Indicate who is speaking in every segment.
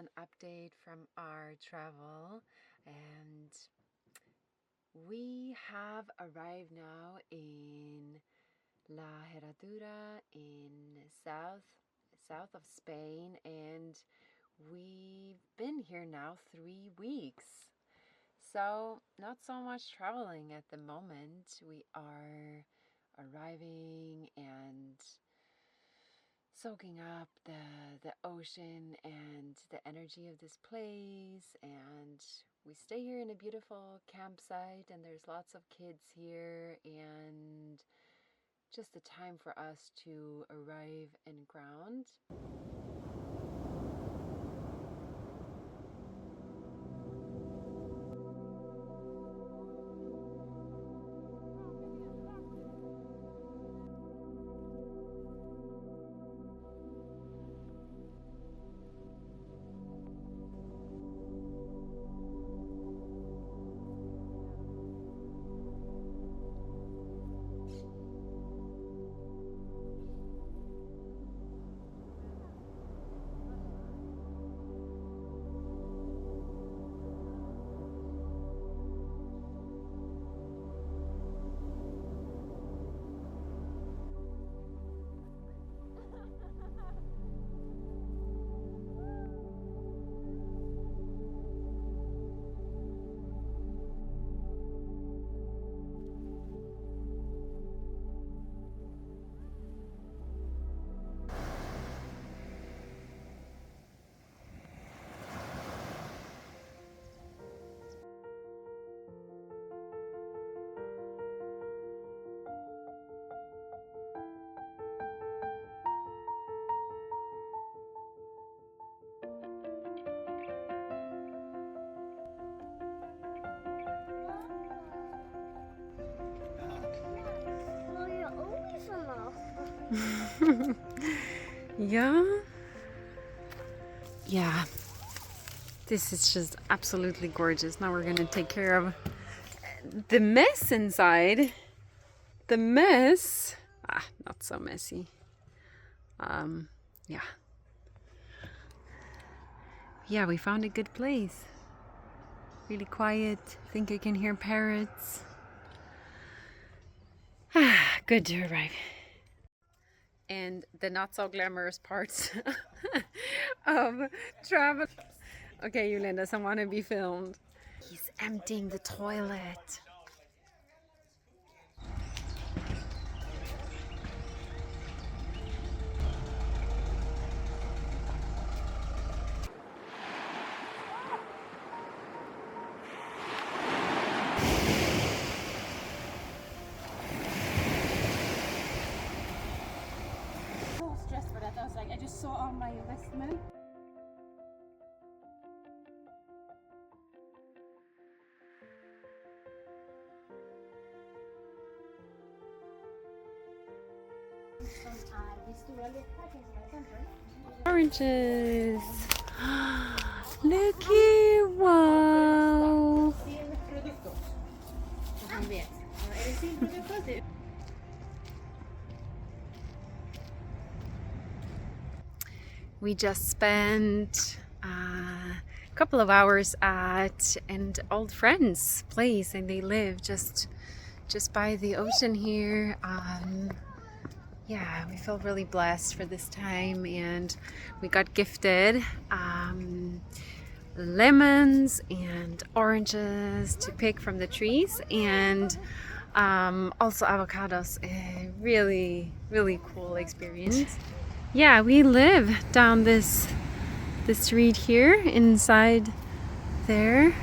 Speaker 1: an update from our travel, and we have arrived now in La Herradura in south of Spain, and we've been here now 3 weeks. So not so much traveling at the moment. We are arriving and soaking up the ocean and the energy of this place, and we stay here in a beautiful campsite, and there's lots of kids here, and just a time for us to arrive and ground. Yeah, this is just absolutely gorgeous. Now we're gonna take care of the mess inside. The mess, not so messy. Yeah, we found a good place. Really quiet. I think I can hear parrots. Good to arrive. And the not so glamorous parts of travel. Okay, Yolanda doesn't want to be filmed. He's emptying the toilet. So stressed for that. I was like, I just saw all my investment. Oranges. Looky, wow. We just spent a couple of hours at an old friend's place, and they live just by the ocean here. Yeah, we feel really blessed for this time, and we got gifted lemons and oranges to pick from the trees, and also avocados. A really cool experience. Yeah, we live down this street here inside there.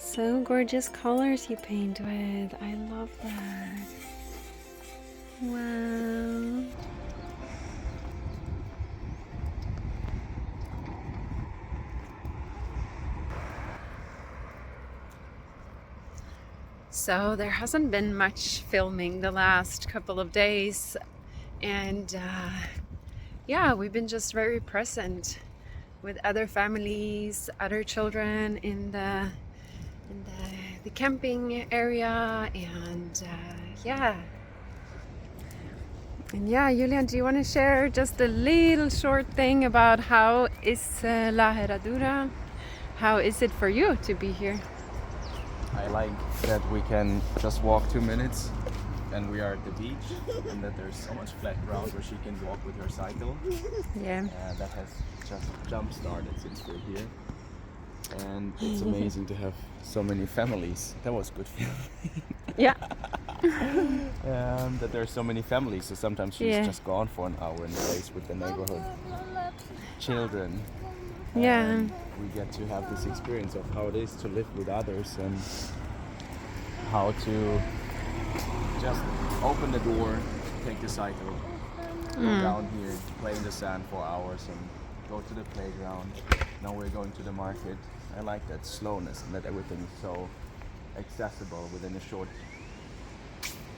Speaker 1: So gorgeous colors you paint with. I love that. Wow. So there hasn't been much filming the last couple of days, and yeah, we've been just very present with other families, other children in the camping area, and yeah. And yeah, Julian, do you want to share just a little short thing about how is La Herradura? How is it for you to be here?
Speaker 2: I like that we can just walk 2 minutes and we are at the beach, and that there's so much flat ground where she can walk with her cycle.
Speaker 1: Yeah.
Speaker 2: That has just jump started since we're here. And it's amazing to have so many families. That was good feeling.
Speaker 1: Yeah.
Speaker 2: That there are so many families, so sometimes she's just gone for an hour and plays with the neighborhood children.
Speaker 1: Yeah.
Speaker 2: And we get to have this experience of how it is to live with others and how to just open the door, take the cycle, go down here, play in the sand for hours and go to the playground. Now we're going to the market. I like that slowness and that everything is so accessible within a short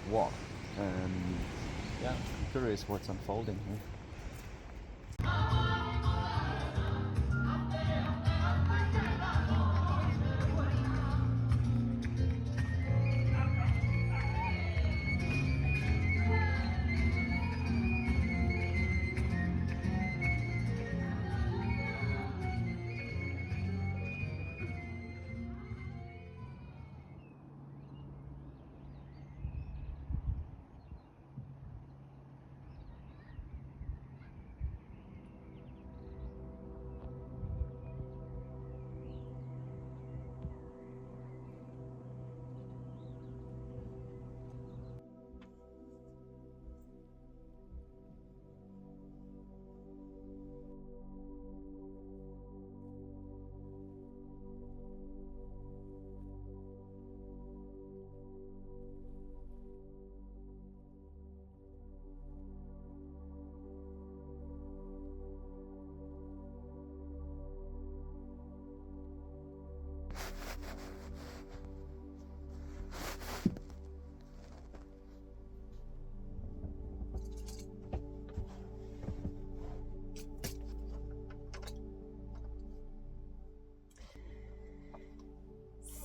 Speaker 2: walk. And yeah, I'm curious what's unfolding here.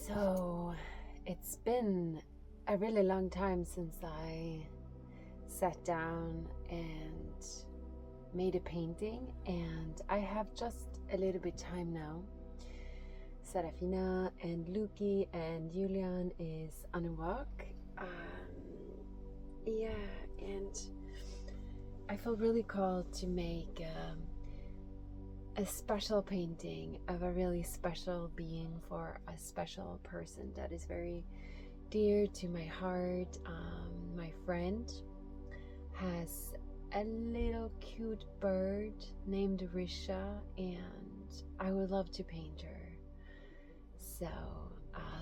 Speaker 1: So it's been a really long time since I sat down and made a painting, and I have just a little bit time now. Serafina and Luki and Julian is on a walk. Yeah, and I feel really called to make a special painting of a really special being for a special person that is very dear to my heart. My friend has a little cute bird named Risha, and I would love to paint her. So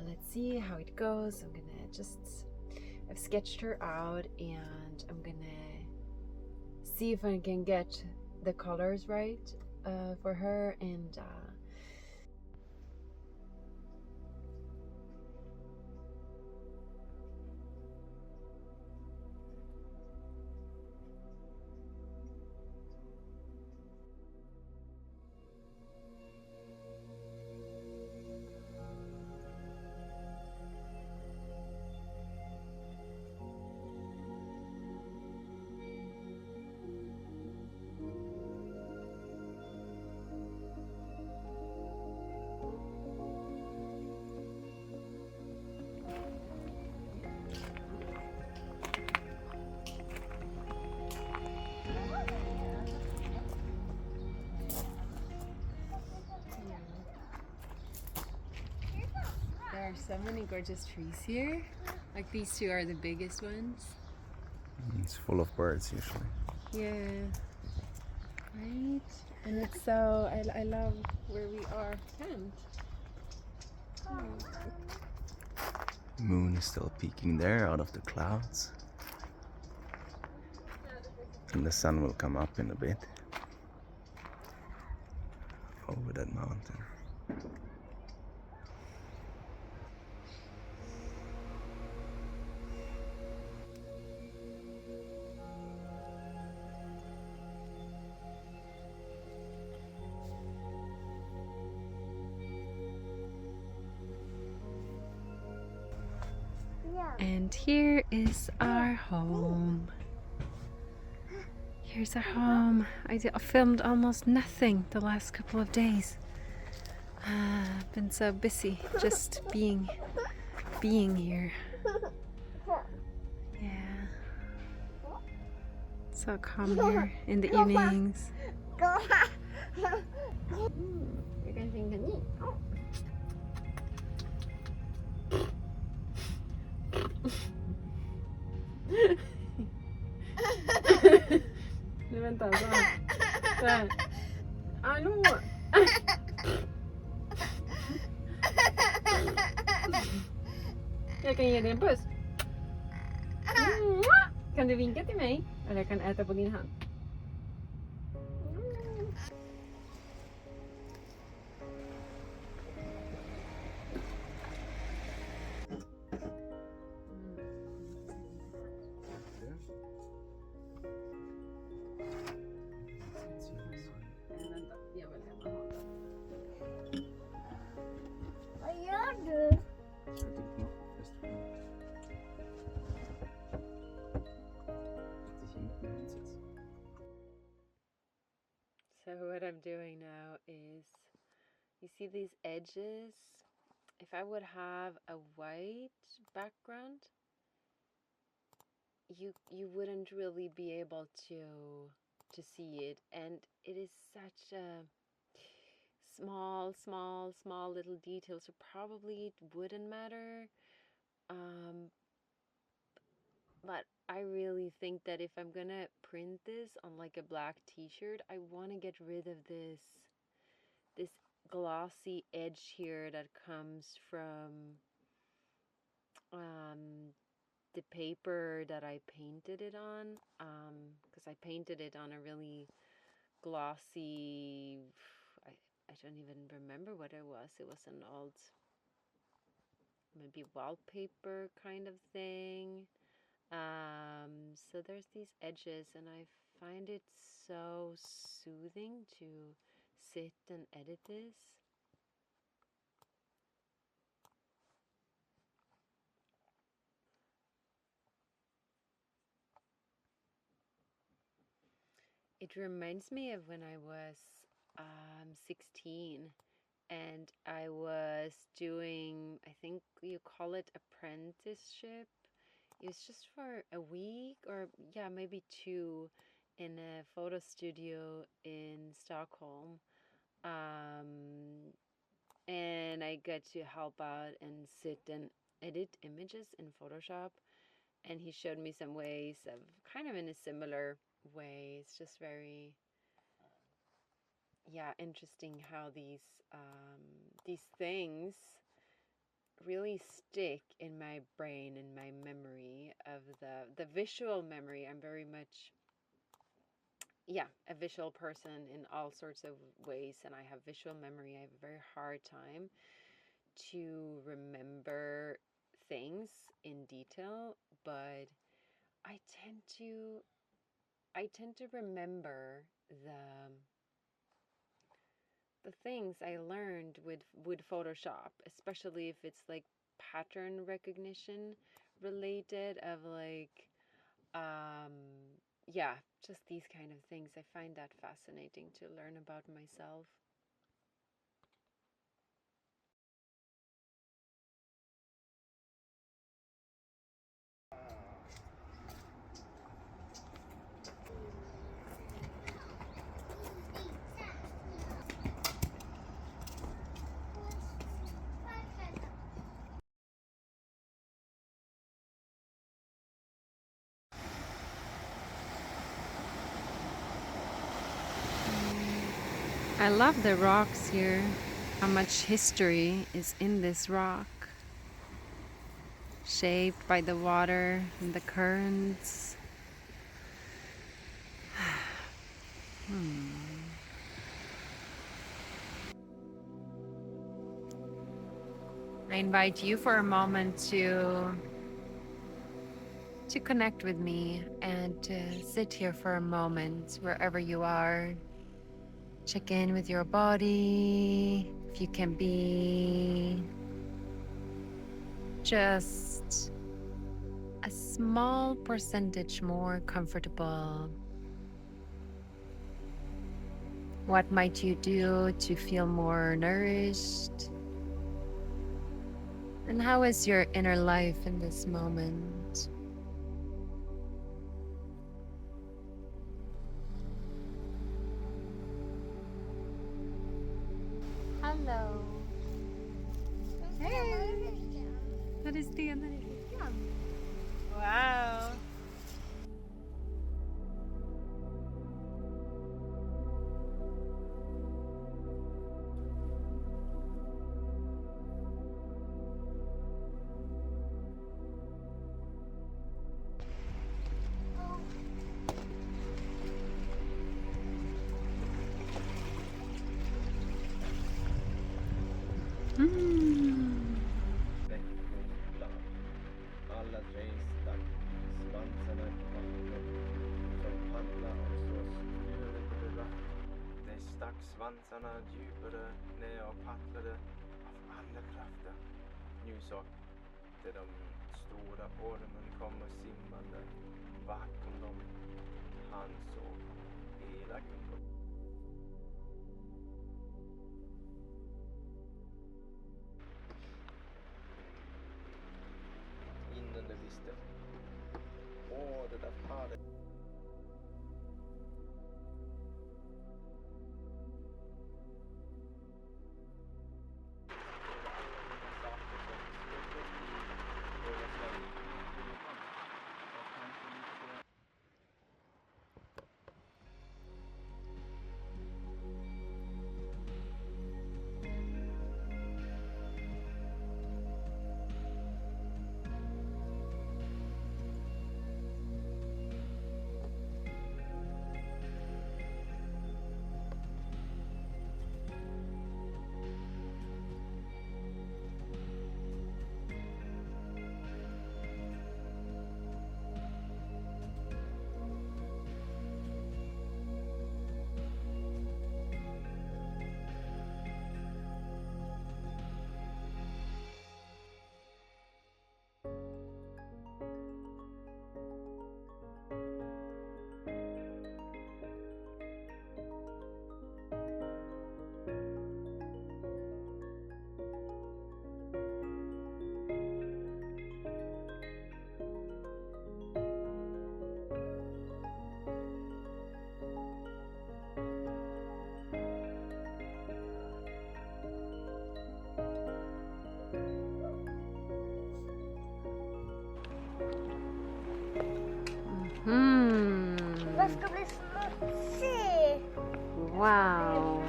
Speaker 1: let's see how it goes. I've sketched her out, and I'm gonna see if I can get the colors right for her, and there are so many gorgeous trees here. Like these two are the biggest ones.
Speaker 2: It's full of birds usually.
Speaker 1: Yeah. Right? And it's so, I love where we are camped.
Speaker 2: Moon is still peeking there out of the clouds. And the sun will come up in a bit over that mountain. 。 . 。 。 。 . 。 。 . 。 . 。 . 。 . 。 . 。 。 . 。 。 . 。 。 . 。 。 . 。 。 。 。 。 。 。 。 。 。 。 。 。 。 。 。 。 。 。
Speaker 1: Yeah. 。 。 . There are so many gorgeous trees here. Like these two are the biggest ones. And here is our home. Here's our home. I filmed almost nothing the last couple of days. I've been so busy just being here. Yeah. So calm here in the evenings. Nu vänta, så här. Hallå! Jag kan ge dig en puss. Kan du vinka till mig? Eller jag kan äta på din hand.
Speaker 3: Vad gör du?
Speaker 1: So what I'm doing now is, you see these edges? If I would have a white background, you wouldn't really be able to see it, and it is such a small little detail, so probably it wouldn't matter. But I really think that if I'm gonna print this on like a black t-shirt, I want to get rid of this glossy edge here that comes from the paper that I painted it on, because I painted it on a really glossy, I don't even remember what it was. It was an old, maybe wallpaper kind of thing. So there's these edges, and I find it so soothing to sit and edit this. It reminds me of when I was 16, and I was doing, I think you call it apprenticeship. It was just for a week, or yeah, maybe 2, in a photo studio in Stockholm. And I got to help out and sit and edit images in Photoshop. And he showed me some ways of kind of in a similar way. It's just very, yeah, interesting how these things really stick in my brain, in my memory of the visual memory. I'm very much, yeah, a visual person in all sorts of ways, and I have visual memory. I have a very hard time to remember things in detail, but I tend to remember the things I learned with Photoshop, especially if it's like pattern recognition related, of like yeah, just these kind of things. I find that fascinating to learn about myself. I love the rocks here. How much history is in this rock, shaped by the water and the currents. I invite you for a moment to connect with me and to sit here for a moment wherever you are. Check in with your body. If you can be just a small percentage more comfortable? What might you do to feel more nourished? And how is your inner life in this moment? Hello. Hey. That is the end. Wow. Mm.
Speaker 2: Alla tre stack svansarna i vattnet som paddla och så skurade ratt. De stack svansarna djupare ner och paddlade av alla krafter. Nu såg de stora ormen komma simmande bakom dem. Han såg elak ut. Innan de visste. Åh, det där paret.
Speaker 1: Hmm.
Speaker 3: Den ska bli smutsig.
Speaker 1: Wow.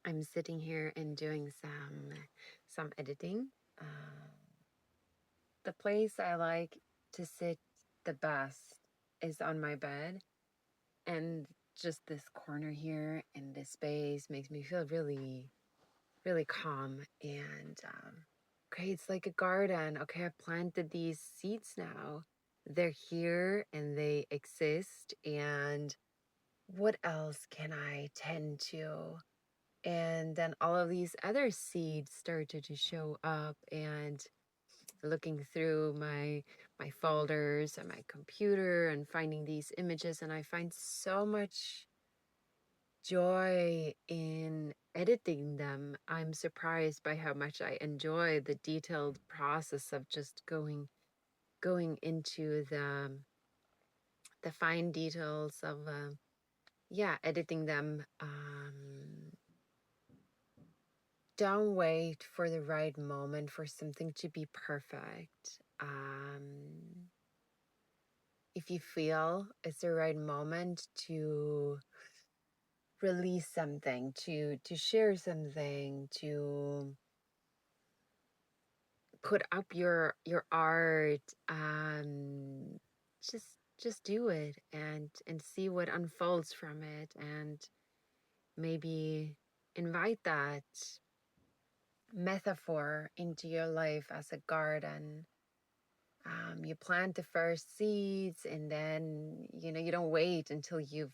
Speaker 1: I'm sitting here and doing some editing. The place I like to sit the best is on my bed, and just this corner here in this space makes me feel really calm and creates like a garden. Okay, I've planted these seeds now. They're here and they exist. And what else can I tend to? And then all of these other seeds started to show up, and looking through my folders and my computer and finding these images, and I find so much joy in editing them. I'm surprised by how much I enjoy the detailed process of just going into the fine details of editing them, don't wait for the right moment for something to be perfect. If you feel it's the right moment to release something, to share something, to put up your art, just do it and see what unfolds from it, and maybe invite that metaphor into your life as a garden. You plant the first seeds, and then you don't wait until you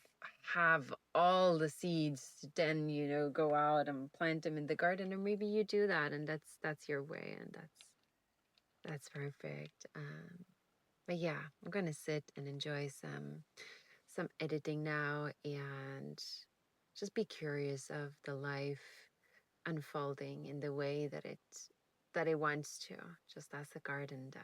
Speaker 1: have all the seeds to then go out and plant them in the garden. Or maybe you do that, and that's your way, and that's perfect. But yeah, I'm gonna sit and enjoy some editing now, and just be curious of the life unfolding in the way that it wants to, just as a garden does.